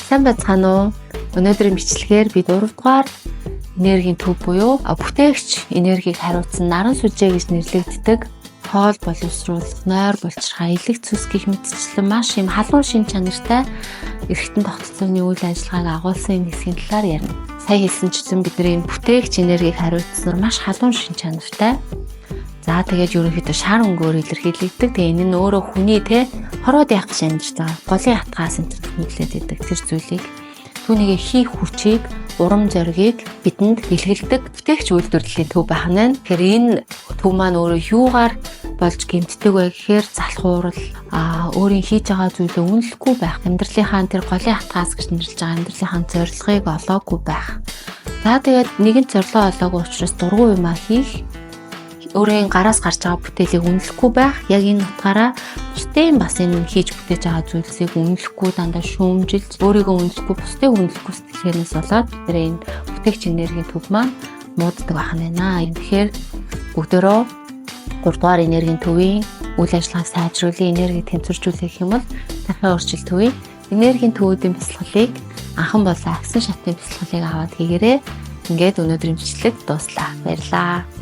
Сайн байцгаана уу? Өнөөдрийн бичлэгээр бид 3 дугаар энергийн төв буюу бүтээгч энергийг хариуцсан наран сүлжээ гэж нэрлэгддэг хоол боловсруулах, нойр булчирхай, элэг цус гэх мэтчлэн маш юм халуун шин чанартай эргэтэн тогтолцооны үйл ажиллагааг агуулсан энэ хэсгийн талаар ярина. Сая хэлсэнчлэн бидний бүтээгч энергийг хариуцсан маш халуун шин чанартай. За тэгээд ерөнхийдөө шар өнгөөр илэрхийлэгддэг. Тэгээ энэ нь өөрөө хүний хороод явах гэж амьдж байгаа. Голын хатгаас энэ нөлөөлөд идэг тэр зүйлийг түүнийг хийх хүчийг, урам зоригийг бидэнд илгэлдэг бүтээгч үйлдвэрлэлийн төв байх нь. Тэгэхээр энэ төв маань өөрөө юугаар болж гэмтдэг вэ гэхээр залхуурал, өөрийн хийж байгаа зүйлээ үнэлэхгүй байх, амьдралынхаа тэр голын хатгаас гэж нэрлэж байгаа амьдралынхаа зорилгыг олоогүй байх. За тэгээд нэгэн зорилгоо олоогүй учраас дургүй юмаа хийх, өөрийн гараас гарч байгаа бүтээлийг үнэлэхгүй байх. Яг энэ утгаараа бусдын бас энэ хийж бүтээж байгаа зүйлсийг үнэлэхгүй, дандаа шүүмжилж, өөрийгөө үнэлэхгүй, бусдыг үнэлэхгүй сэтгэлээс болоод тэр энэ бүтээгч энергийн төв маань мууддаг байх нь байна. Тэгэхээр бүгдөө 3 дугаар энергийн төвийн үйл ажиллагааг сайжруулах, энергийг тэнцвэржүүлэх юм бол дахин өөрчлөлт төвийн энергийн төвүүдийн бясалгалыг анхан болон агсан шатны бясалгалыг аваад хийгээрэй. Ингээд өнөөдрийн бичлэг дууслаа. Баярлалаа.